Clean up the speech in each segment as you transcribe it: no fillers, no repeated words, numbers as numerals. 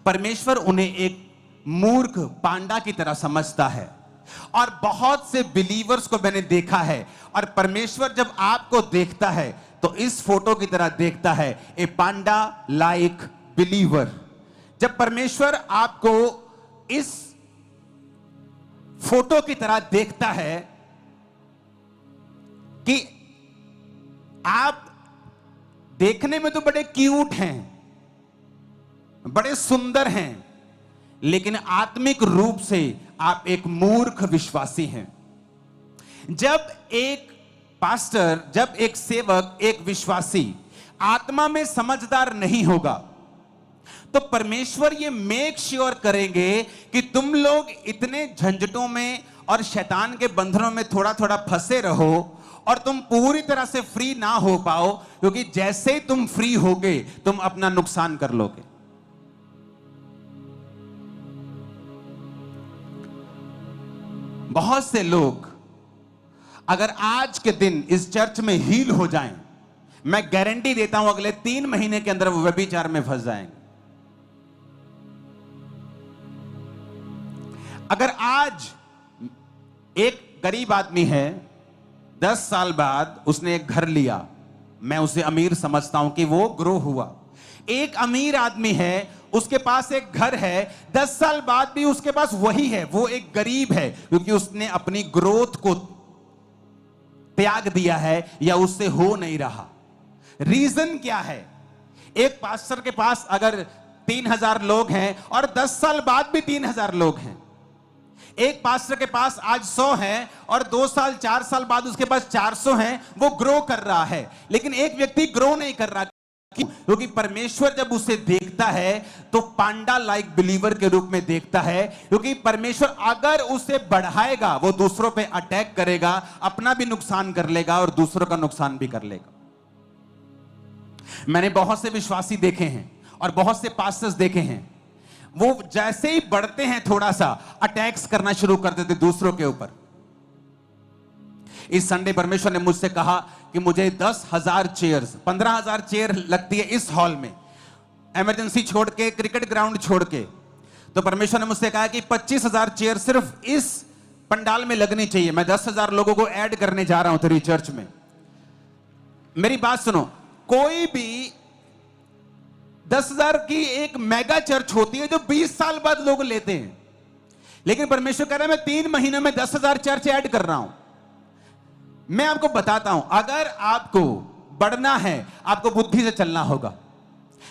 परमेश्वर उन्हें एक मूर्ख पांडा की तरह समझता है। और बहुत से बिलीवर्स को मैंने देखा है, और परमेश्वर जब आपको देखता है तो इस फोटो की तरह देखता है, ए पांडा लाइक बिलीवर। जब परमेश्वर आपको इस फोटो की तरह देखता है कि आप देखने में तो बड़े क्यूट हैं, बड़े सुंदर हैं, लेकिन आत्मिक रूप से आप एक मूर्ख विश्वासी हैं। जब एक पास्टर, जब एक सेवक, एक विश्वासी आत्मा में समझदार नहीं होगा तो परमेश्वर ये मेक श्योर करेंगे कि तुम लोग इतने झंझटों में और शैतान के बंधनों में थोड़ा थोड़ा फंसे रहो और तुम पूरी तरह से फ्री ना हो पाओ, क्योंकि जैसे ही तुम फ्री होगे तुम अपना नुकसान कर लोगे। बहुत से लोग अगर आज के दिन इस चर्च में हील हो जाएं, मैं गारंटी देता हूं अगले 3 महीने के अंदर वो व्यभिचार में फंस जाएंगे। अगर आज एक गरीब आदमी है, 10 साल बाद उसने एक घर लिया, मैं उसे अमीर समझता हूं कि वो ग्रो हुआ। एक अमीर आदमी है, उसके पास एक घर है, 10 साल बाद भी उसके पास वही है, वो एक गरीब है, क्योंकि उसने अपनी ग्रोथ को त्याग दिया है या उससे हो नहीं रहा। रीजन क्या है? एक पास्टर के पास अगर 3000 लोग हैं और 10 साल बाद भी 3000 लोग हैं, एक पास्टर के पास आज 100 हैं और 2 साल 4 साल बाद उसके पास 400 हैं, वो ग्रो कर रहा है। लेकिन एक व्यक्ति ग्रो नहीं कर रहा, क्योंकि परमेश्वर जब उसे देखता है तो पांडा लाइक बिलीवर के रूप में देखता है, क्योंकि परमेश्वर अगर उसे बढ़ाएगा वो दूसरों पे अटैक करेगा, अपना भी नुकसान कर लेगा और दूसरों का नुकसान भी कर लेगा। मैंने बहुत से विश्वासी देखे हैं और बहुत से पास्टर्स देखे हैं, वो जैसे ही बढ़ते हैं थोड़ा सा अटैक्स करना शुरू कर देते दूसरों के ऊपर। इस संडे परमेश्वर ने मुझसे कहा कि मुझे 10,000 चेयर्स, 15,000 चेयर लगती है इस हॉल में, इमरजेंसी छोड़ के, क्रिकेट ग्राउंड छोड़ के। तो परमेश्वर ने मुझसे कहा कि 25,000 चेयर सिर्फ इस पंडाल में लगनी चाहिए। मैं 10,000 लोगों को ऐड करने जा रहा हूं तेरी चर्च में। मेरी बात सुनो, कोई भी 10,000 की एक मेगा चर्च होती है जो 20 साल बाद लोग लेते हैं, लेकिन परमेश्वर कह रहा है मैं 3 महीनों में 10,000 चर्च ऐड कर रहा हूं। मैं आपको बताता हूं, अगर आपको बढ़ना है आपको बुद्धि से चलना होगा।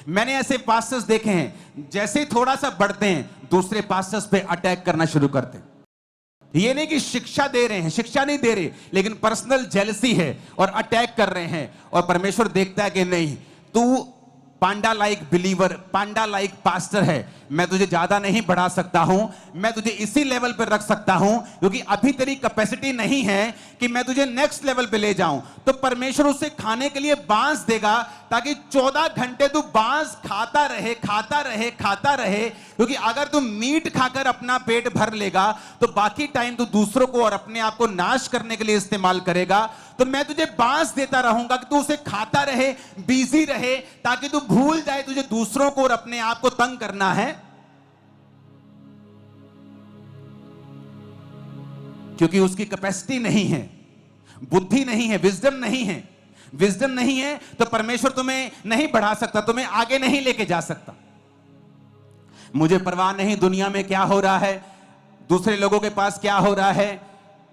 मैंने ऐसे पास्टर्स देखे हैं, जैसे ही थोड़ा सा बढ़ते हैं दूसरे पास्टर्स पे अटैक करना शुरू करते हैं। ये नहीं कि शिक्षा दे रहे हैं, शिक्षा नहीं दे रहे, लेकिन पर्सनल जेलसी है और अटैक कर रहे हैं। और परमेश्वर देखता है कि नहीं, तू पांडा लाइक बिलीवर, पांडा लाइक पास्टर है, मैं तुझे ज्यादा नहीं बढ़ा सकता हूं, मैं तुझे इसी लेवल पर रख सकता हूं, क्योंकि अभी तेरी कैपेसिटी नहीं है कि मैं तुझे नेक्स्ट लेवल पे ले जाऊं। तो परमेश्वर उसे खाने के लिए बांस देगा, ताकि 14 घंटे तू बांस खाता रहे, खाता रहे, खाता रहे। क्योंकि अगर तू मीट खाकर अपना पेट भर लेगा तो बाकी टाइम तू दूसरों को और अपने आप को नाश करने के लिए इस्तेमाल करेगा। तो मैं तुझे बांस देता रहूंगा कि तू उसे खाता रहे, बिजी रहे, ताकि तू भूल जाए तुझे दूसरों को और अपने आप को तंग करना है। क्योंकि उसकी कैपेसिटी नहीं है, बुद्धि नहीं है, विजडम नहीं है। विजडम नहीं है तो परमेश्वर तुम्हें नहीं बढ़ा सकता, तुम्हें आगे नहीं लेके जा सकता। मुझे परवाह नहीं दुनिया में क्या हो रहा है, दूसरे लोगों के पास क्या हो रहा है,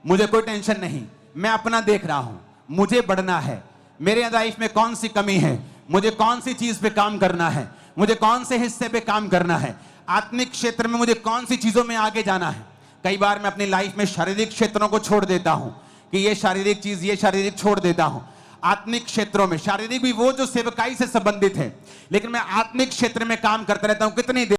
मुझे कोई टेंशन नहीं। मैं अपना देख रहा हूं, मुझे बढ़ना है। मेरे लाइफ में कौन सी कमी है, मुझे कौन सी चीज पे काम करना है, मुझे कौन से हिस्से पे काम करना है, आत्मिक क्षेत्र में मुझे कौन सी चीजों में आगे जाना है। कई बार मैं अपनी लाइफ में शारीरिक क्षेत्रों को छोड़ देता हूं कि ये शारीरिक चीज, ये शारीरिक छोड़ देता हूं। आत्मिक क्षेत्रों में, शारीरिक भी वो जो सेवकाई से संबंधित है, लेकिन मैं आत्मिक क्षेत्र में काम करता रहता हूं। कितनी देर?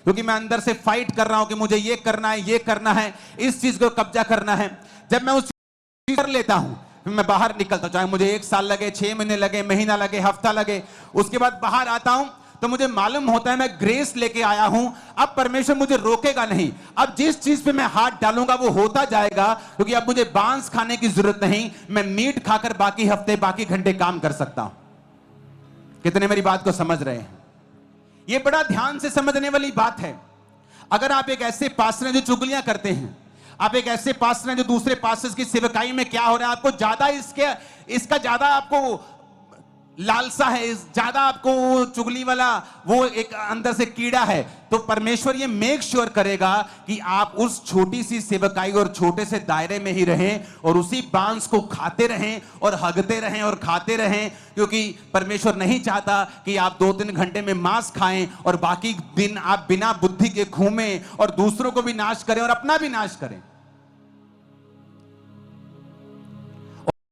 क्योंकि मैं अंदर से फाइट कर रहा हूं कि मुझे ये करना है, ये करना है, इस चीज को कब्जा करना है। जब मैं उस चीज कर लेता हूं फिर मैं बाहर निकलता हूं, चाहे मुझे 1 साल लगे, 6 महीने लगे, महीना लगे, हफ्ता लगे। उसके बाद बाहर आता हूं तो मुझे मालूम होता है मैं ग्रेस लेके आया हूं, अब परमेश्वर मुझे रोकेगा नहीं। अब जिस चीज पे मैं हाथ डालूंगा वो होता जाएगा, क्योंकि अब मुझे बांस खाने की जरूरत नहीं, मैं मीट खाकर बाकी हफ्ते, बाकी घंटे काम कर सकता हूं। कितने मेरी बात को समझ रहे हैं? यह बड़ा ध्यान से समझने वाली बात है। अगर आप एक ऐसे पास्टर हैं जो चुगलियां करते हैं, आप एक ऐसे पास्टर हैं जो दूसरे पास्टर्स की सेवकाई में क्या हो रहा है आपको ज्यादा इसका ज्यादा आपको लालसा है, ज्यादा आपको चुगली वाला वो एक अंदर से कीड़ा है, तो परमेश्वर ये मेक श्योर करेगा कि आप उस छोटी सी सेवकाई और छोटे से दायरे में ही रहें और उसी बांस को खाते रहें और हगते रहें और खाते रहें, क्योंकि परमेश्वर नहीं चाहता कि आप 2-3 घंटे में मांस खाएं और बाकी दिन आप बिना बुद्धि के घूमें और दूसरों को भी नाश करें और अपना भी नाश करें।